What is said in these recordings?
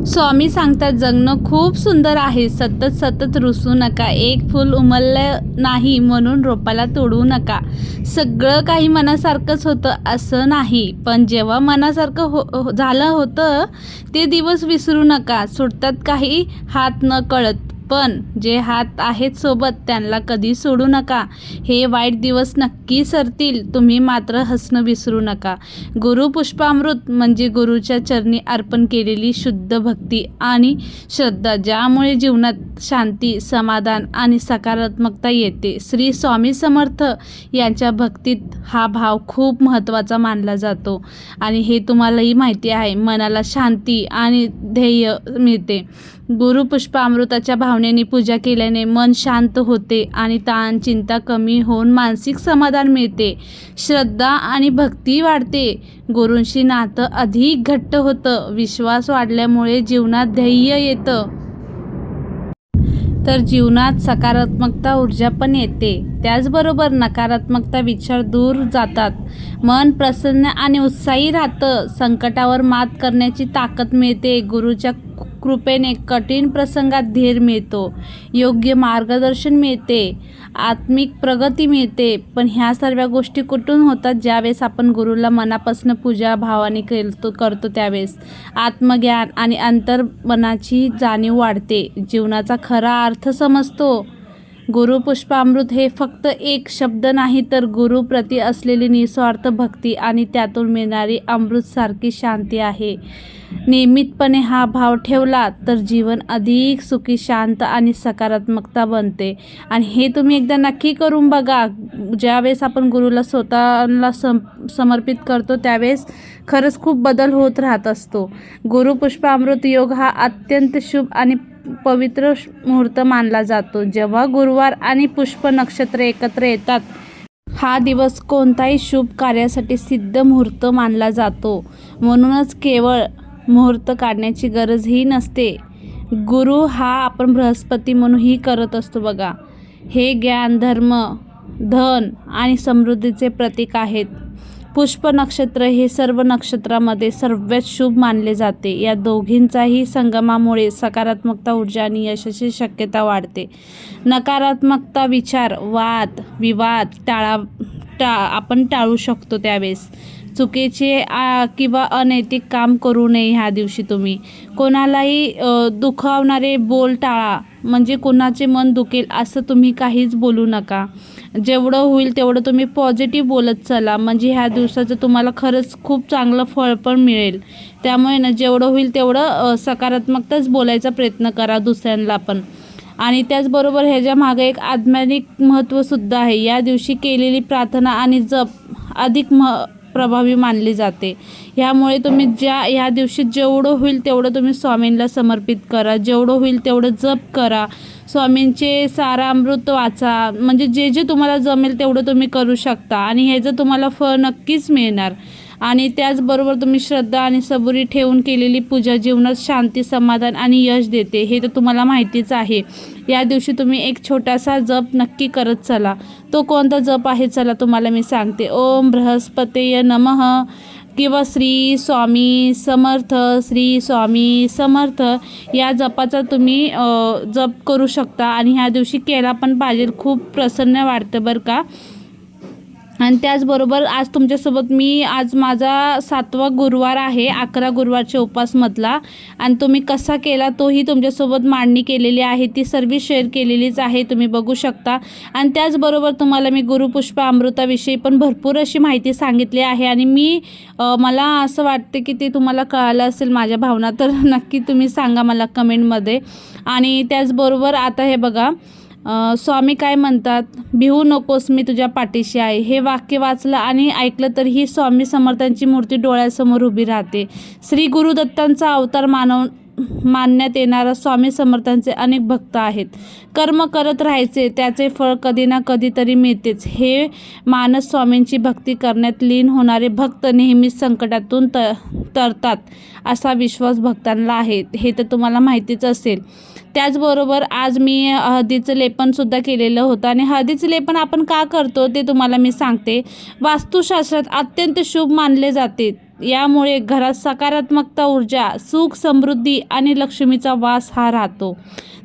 स्वामी सांगतात जगणं खूप सुंदर आहे, सतत सतत रुसू नका, एक फूल उमललं नाही म्हणून रोपाला तोडू नका. सगळं काही मनासारखंच होतं असं नाही, पण जेव्हा मनासारखं झालं होतं ते दिवस विसरू नका. सुटतात काही हात न कळत, पण जे हात आहेत सोबत त्यांना कधी सोडू नका. हे वाईट दिवस नक्की सरतील, तुम्ही मात्र हसणं विसरू नका. गुरु पुष्पामृत म्हणजे गुरुच्या चरणी अर्पण केलेली शुद्ध भक्ती आणि श्रद्धा, ज्यामुळे जीवनात शांती, समाधान आणि सकारात्मकता येते. श्री स्वामी समर्थ यांच्या भक्तीत हा भाव खूप महत्त्वाचा मानला जातो आणि हे तुम्हालाही माहिती आहे. मनाला शांती आणि ध्येय मिळते. गुरु पुष्पामृताच्या भावनेने पूजा केल्याने मन शांत होते आणि ताण चिंता कमी होऊन मानसिक समाधान मिळते. श्रद्धा आणि भक्ती वाढते. गुरूंशी नातं अधिक घट्ट होतं. विश्वास वाढल्यामुळे जीवनात ध्येय येतं, तर जीवनात सकारात्मकता ऊर्जा पण येते. त्याचबरोबर नकारात्मकता विचार दूर जातात. मन प्रसन्न आणि उत्साही राहतं. संकटावर मात करण्याची ताकद मिळते. गुरुच्या कृपेने कठीण प्रसंगात धीर मिळतो. योग्य मार्गदर्शन मिळते. आत्मिक प्रगती मिळते. पण ह्या सर्व गोष्टी कुठून होतात? ज्यावेळेस आपण गुरुला मनापासून पूजा भावाने करतो त्यावेळेस आत्मज्ञान आणि अंतर्मनाची जाणीव वाढते. जीवनाचा खरा अर्थ समजतो. गुरु पुष्पामृत हे फक्त एक शब्द नाही, तर गुरुप्रती असलेली निस्वार्थ भक्ती आणि त्यातून मिळणारी अमृतसारखी शांती आहे. नियमितपणे हा भाव ठेवला तर जीवन अधिक सुखी, शांत आणि सकारात्मकता बनते. आणि हे तुम्ही एकदा नक्की करून बघा. ज्यावेळेस आपण गुरुला स्वतःला समर्पित करतो त्यावेळेस खरंच खूप बदल होत राहत असतो. गुरु पुष्पामृत योग हा अत्यंत शुभ आणि पवित्र मुहूर्त मानला जातो. जेव्हा गुरुवार आणि पुष्प नक्षत्र एकत्र येतात, हा दिवस कोणताही शुभ कार्यासाठी सिद्ध मुहूर्त मानला जातो. म्हणूनच केवळ मुहूर्त काढण्याची गरजही नसते. गुरु हा आपण बृहस्पती म्हणूनही करत असतो बघा. हे ज्ञान, धर्म, धन आणि समृद्धीचे प्रतीक आहेत. पुष्प नक्षत्र हे सर्व नक्षत्रामध्ये सर्वात शुभ मानले जाते. या दोघींचाही संगमामुळे सकारात्मकता, ऊर्जा आणि यशाची शक्यता वाढते. नकारात्मकता विचार, वाद विवाद आपण टाळू शकतो. त्यावेळेस चुकीचे किंवा अनैतिक काम करू नये. ह्या दिवशी तुम्ही कोणालाही दुखावणारे बोल टाळा. म्हणजे कोणाचे मन दुखेल असं तुम्ही काहीच बोलू नका. जेवढं होईल तेवढं तुम्ही पॉझिटिव्ह बोलत चला. म्हणजे ह्या दिवसाचं तुम्हाला खरंच खूप चांगलं फळ पण मिळेल. त्यामुळे ना जेवढं होईल तेवढं सकारात्मकताच बोलायचा प्रयत्न करा दुसऱ्यांना पण. आणि त्याचबरोबर ह्याच्या मागे एक आध्यात्मिक महत्त्वसुद्धा आहे. या दिवशी केलेली प्रार्थना आणि जप अधिक प्रभावी मानली जाते. ह्यामुळे तुम्ही ह्या दिवशी जेवढं होईल तेवढं तुम्ही स्वामींना समर्पित करा. जेवढं होईल तेवढं जप करा. स्वामींचे सारामृत वाचा. म्हणजे जे जे तुम्हाला जमेल तेवढं तुम्ही करू शकता आणि ह्याचं तुम्हाला फळ नक्कीच मिळणार. आणि त्याचबरोबर तुम्ही श्रद्धा आणि सबुरी ठेवून केलेली पूजा जीवनात शांती, समाधान आणि यश देते. हे तर तुम्हाला माहितीच आहे. या दिवशी तुम्ही एक छोटासा जप नक्की करत चला. तो कोणता जप आहे चला तुम्हाला मी सांगते. ओम बृहस्पतये नमः किंवा श्री स्वामी समर्थ, श्री स्वामी समर्थ या जपाचा तुम्ही जप करू शकता. आणि ह्या दिवशी केला पण पाहिजे. खूप प्रसन्न वाटतं बरं का. आणि त्याचबरोबर आज माझा 7वा गुरुवार आहे 11 गुरुवारच्या उपवासमधला. आणि तुम्ही कसा केला तोही तुमच्यासोबत मांडणी केलेली आहे. ती सर्व शेअर केलेलीच आहे, तुम्ही बघू शकता. आणि त्याचबरोबर तुम्हाला मी गुरुपुष्प अमृताविषयी पण भरपूर अशी माहिती सांगितली आहे. आणि मला असं वाटते की ते तुम्हाला कळालं असेल माझ्या भावना, तर नक्की तुम्ही सांगा मला कमेंटमध्ये. आणि त्याचबरोबर आता हे बघा, स्वामी काय म्हणतात, भिवू नकोस मी तुझ्या पाठीशी आहे. हे वाक्य वाचलं आणि ऐकलं तर ही स्वामी समर्थांची मूर्ती डोळ्यासमोर उभी राहते. श्री गुरुदत्तांचा अवतार मानण्यात येणारा स्वामी समर्थांचे अनेक भक्त आहेत. कर्म करत राहायचे, त्याचे फळ कधी ना कधीतरी मिळतेच. हे मानस स्वामींची भक्ती करण्यात लीन होणारे भक्त नेहमीच संकटातून तरतात असा विश्वास भक्तांना आहे, हे तर तुम्हाला माहितीच असेल. त्याचबरोबर आज मी हळदीचं लेपनसुद्धा केलेलं होतं आणि हळदीचं लेपन आपण का करतो ते तुम्हाला मी सांगते. वास्तुशास्त्रात अत्यंत शुभ मानले जाते. यामुळे घरात सकारात्मकता, ऊर्जा, सुख, समृद्धी आणि लक्ष्मीचा वास हा राहतो.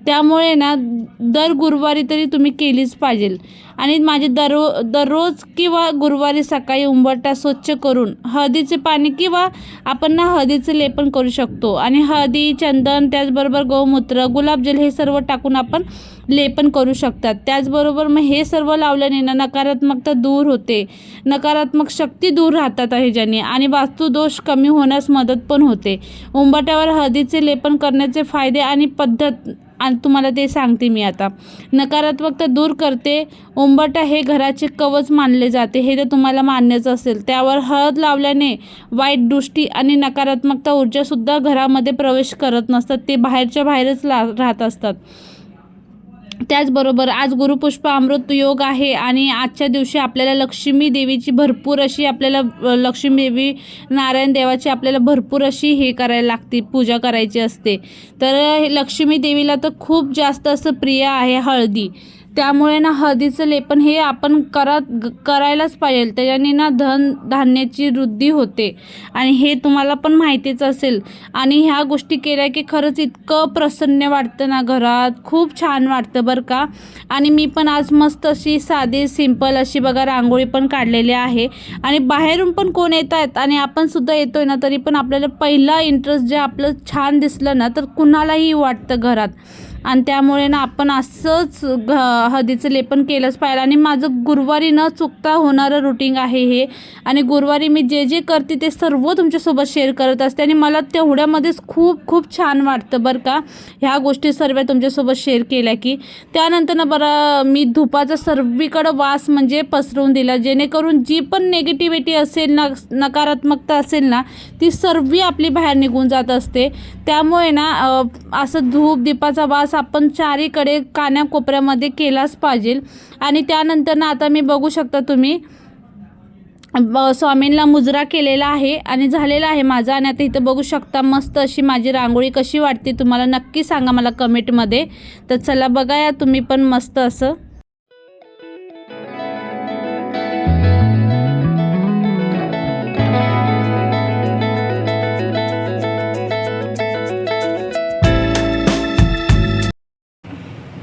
त्यामुळे ना दर गुरुवारी तरी तुम्ही केलीच पाहिजे. आणि माझे दररोज किंवा गुरुवारी सकाळी उंबरठा स्वच्छ करून हळदीचे पाणी किंवा आपण ना हळदीचे लेपन करू शकतो. आणि हळदी, चंदन, त्याचबरोबर गोमूत्र, गुलाबजल हे सर्व टाकून आपण लेपन करू शकतात. त्याचबरोबर मग हे सर्व लावल्याने ना नकारात्मकता दूर होते, नकारात्मक शक्ती दूर राहतात ह्याच्याने आणि वास्तुदोष कमी होण्यास मदत पण होते. उंबरठ्यावर हळदीचे लेपन करण्याचे फायदे आणि पद्धत आणि तुम्हाला ते सांगते मी आता. नकारात्मकता दूर करते. उंबरठा हे घराचे कवच मानले जाते, हे तर तुम्हाला मान्यच असेल. त्यावर हळद लावल्याने वाईट दृष्टी आणि नकारात्मकता ऊर्जासुद्धा घरामध्ये प्रवेश करत नसतात, ते बाहेरच्या बाहेरच राहत असतात. त्याचबरोबर आज गुरुपुष्प अमृत योग आहे आणि आजच्या दिवशी आपल्याला लक्ष्मी देवीची भरपूर अशी लक्ष्मी देवी, नारायण देवाची आपल्याला भरपूर अशी हे करायला लागते, पूजा करायची असते. तर लक्ष्मी देवीला तर खूप जास्त असं प्रिय आहे हळदी. त्यामुळे ना हळदीचं लेपन हे आपण करायलाच पाहिजे. त्याच्याने ना धान्याची वृद्धी होते आणि हे तुम्हाला पण माहितीच असेल. आणि ह्या गोष्टी केल्या की खरंच इतकं प्रसन्न वाटतं ना घरात, खूप छान वाटतं बरं का. आणि मी पण आज मस्त अशी साधी सिंपल अशी बघा रांगोळी पण काढलेली आहे. आणि बाहेरून पण कोण येत आहेत आणि आपण सुद्धा येतोय ना, तरी पण आपल्याला पहिला इंटरेस्ट जे आपलं छान दिसलं ना तर कुणालाही वाटतं घरात. आणि त्यामुळे ना आपण असंच हळदीचं लेपन केलंच पाहिजे. आणि माझं गुरुवारी न चुकता होणारं रुटीन आहे हे. आणि गुरुवारी मी जे जे करते ते सर्व तुमच्यासोबत शेअर करत असते आणि मला तेवढ्यामध्येच खूप खूप छान वाटतं बरं का, ह्या गोष्टी सर्व तुमच्यासोबत शेअर केल्या की. त्यानंतर ना बरं मी धुपाचा सर्वीकडं वास म्हणजे पसरवून दिला, जेणेकरून जी पण निगेटिव्हिटी असेल ना, नकारात्मकता असेल ना, ती सर्व आपली बाहेर निघून जात असते. त्यामुळे ना असं धूप दीपाचा वास आपण चारीकडे कानाकोपऱ्यामध्ये केलाच पाहिजे. आणि त्यानंतर ना आता मी बघू शकता तुम्ही स्वामींना मुजरा केलेला आहे आणि झालेला आहे माझा. आणि आता इथं बघू शकता मस्त अशी माझी रांगोळी कशी वाटते तुम्हाला नक्की सांगा मला कमेंटमध्ये. तर चला बघा या तुम्ही पण मस्त असं.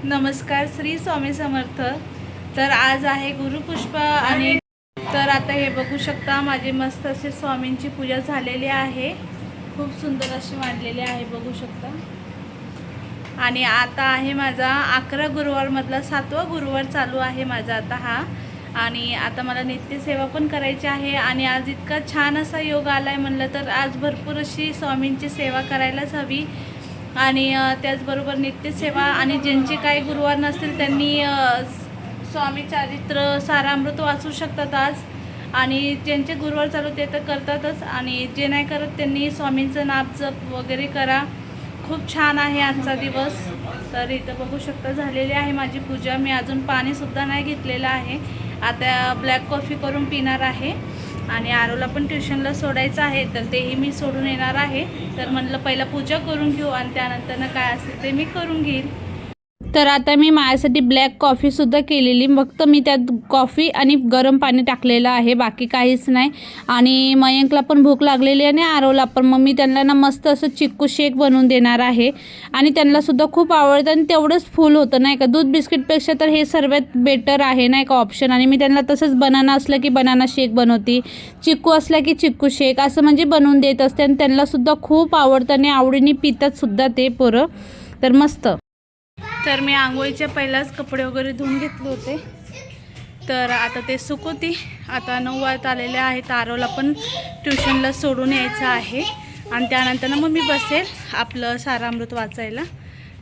नमस्कार, श्री स्वामी समर्थ. तर आज आहे गुरुपुष्प आणि तर आता हे बघू शकता माझी मस्त अशी स्वामींची पूजा झालेली आहे. खूप सुंदर अशी मांडलेली आहे बघू शकता. आणि आता आहे माझा 11 गुरुवारमधला 7वा गुरुवार चालू आहे माझा आता हा. आणि आता मला नित्यसेवा पण करायची आहे. आणि आज इतका छान असा योग आला आहे म्हणलं तर आज भरपूर अशी स्वामींची सेवा करायलाच हवी. आणि त्याचबरोबर नित्यसेवा आणि ज्यांचे काही गुरुवार नसतील त्यांनी स्वामी चरित्र सारामृत वाचू शकतात आज. आणि ज्यांचे गुरुवार चालू ते तर करतातच आणि जे नाही करत त्यांनी स्वामींचं नाम जप वगैरे करा. खूप छान आहे आजचा दिवस. तर इथं बघू शकता झालेली आहे माझी पूजा. मी अजून पाणीसुद्धा नाही घेतलेलं आहे. आता ब्लॅक कॉफी करून पिणार आहे. आणि आरोला पण ट्युशनला सोडायचं आहे तर तेही मी सोडून येणार आहे. तर म्हणलं पहिला पूजा करून घेऊ आणि त्यानंतर काय असेल ते मी करून घेईल. तर आता मी माझ्यासाठी ब्लॅक कॉफीसुद्धा केलेली. फक्त मी त्यात कॉफी आणि गरम पाणी टाकलेलं आहे, बाकी काहीच नाही. आणि मयंकला पण भूक लागलेली आहे आणि आरोला पण. मग मी त्यांना ना मस्त असं चिक्कू शेक बनवून देणार आहे. आणि त्यांनासुद्धा खूप आवडतं आणि तेवढंच फुल होतं नाही का. दूध बिस्किटपेक्षा तर हे सर्वात बेटर आहे नाही का ऑप्शन. आणि मी त्यांना तसंच बनाना असलं की बनाना शेक बनवते, चिक्कू असला की चिक्कू शेक असं म्हणजे बनवून देत असते. आणि त्यांनासुद्धा खूप आवडतं आणि आवडीने पितातसुद्धा ते पोरं. तर मस्त. तर मी आंघोळीच्या पहिलाच कपडे वगैरे धुवून घेतले होते. तर आता ते सुकवते. आता 9 वाजत आलेले आहेत. आरोला पण ट्युशनला सोडून यायचं आहे आणि त्यानंतर मग मी बसेल आपलं सारामृत वाचायला.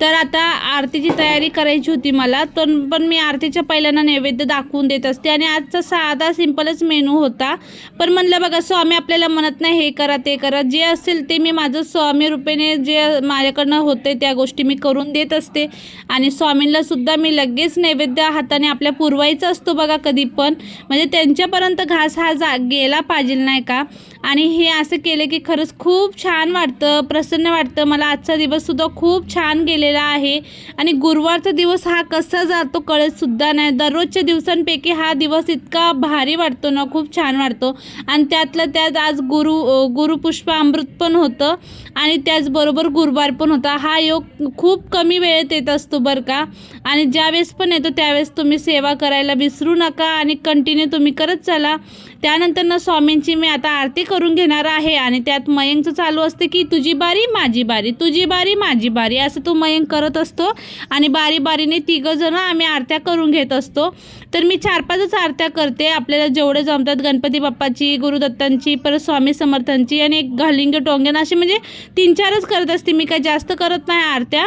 तर आता आरतीची तयारी करायची होती मला, पण मी आरतीच्या पहिल्यांदा नैवेद्य दाखवून देत असते. आणि आजचा साधा सिंपलच मेनू होता. पण म्हणलं बघा, स्वामी आपल्याला म्हणत नाही हे करा ते करा, जे असेल ते मी माझं स्वामी रूपेने जे माझ्याकडनं होते त्या गोष्टी मी करून देत असते. आणि स्वामींना सुद्धा मी लगेच नैवेद्य हाताने आपल्या पुरवायचा असतो बघा कधी पण, म्हणजे त्यांच्यापर्यंत घास हा गेला पाहिजे नाही का. आणि हे असं केलं की खरंच खूप छान वाटतं, प्रसन्न वाटतं. मला आजचा दिवससुद्धा खूप छान गेलेला आहे. आणि गुरुवारचा दिवस हा कसा जातो कळतसुद्धा नाही. दररोजच्या दिवसांपैकी हा दिवस इतका भारी वाटतो ना, खूप छान वाटतो. आणि त्यातलं त्यात आज गुरुपुष्प अमृत पण होतं आणि त्याचबरोबर गुरुवार पण होता. हा योग खूप कमी वेळेत येत असतो बरं का. आणि ज्यावेळेस पण येतो त्यावेळेस तुम्ही सेवा करायला विसरू नका आणि कंटिन्यू तुम्ही करत चला. त्यानंतर ना स्वामींची मी आता आरती करून घेणार आहे. आणि त्यात मयंकचं चालू असते की तुझी बारी माझी बारी, तुझी बारी माझी बारी, असं तो मयंक करत असतो. आणि बारी बारीने तिघंजणं आम्ही आरत्या करून घेत असतो. तर मी 4-5च आरत्या करते, आपल्याला जेवढे जमतात. गणपती बाप्पाची, गुरुदत्तांची, परत स्वामी समर्थांची आणि एक घालिंग टोंगण, असे म्हणजे 3-4च करत असते मी, काही जास्त करत नाही आरत्या.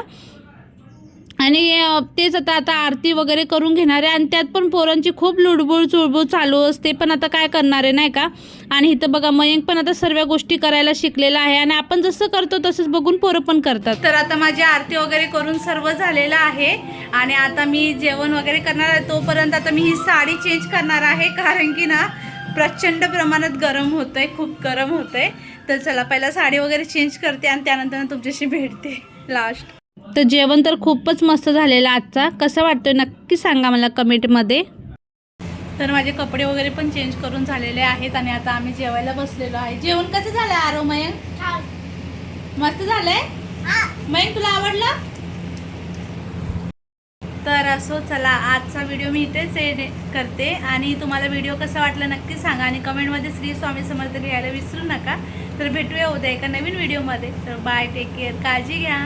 आणि तेच आता आरती वगैरे करून घेणार आहे. आणि त्यात पण पोरांची खूप लुडबुड चुळबुळ चालू असते, पण आता काय करणार आहे नाही का. आणि इथं बघा मयंक पण आता सर्व गोष्टी करायला शिकलेला आहे. आणि आपण जसं करतो तसंच बघून पोरं पण करतात. तर आता माझी आरती वगैरे करून सर्व झालेलं आहे. आणि आता मी जेवण वगैरे करणार आहे. तोपर्यंत आता मी ही साडी चेंज करणार आहे, कारण की ना प्रचंड प्रमाणात गरम होतं आहे, खूप गरम होतं आहे. तर चला पहिला साडी वगैरे चेंज करते आणि त्यानंतर तुमच्याशी भेटते लास्ट. तर जेवण तर खूपच मस्त झालेलं आजचा. कसं वाटतोय नक्की सांगा मला कमेंटमध्ये. तर माझे कपडे वगैरे पण चेंज करून झालेले आहेत आणि आता आम्ही जेवायला बसलेलो आहे. जेवण कसं झालं आरो मयंक? मस्त झालंय मयंक, तुला आवडलं? तर असो, चला आजचा व्हिडिओ मी इथेच करते. आणि तुम्हाला व्हिडिओ कसा वाटला नक्की सांगा आणि कमेंटमध्ये श्री स्वामी समर्थ लिहायला विसरू नका. तर भेटूया उद्या एका नवीन व्हिडिओमध्ये. तर बाय, टेक केअर, काळजी घ्या.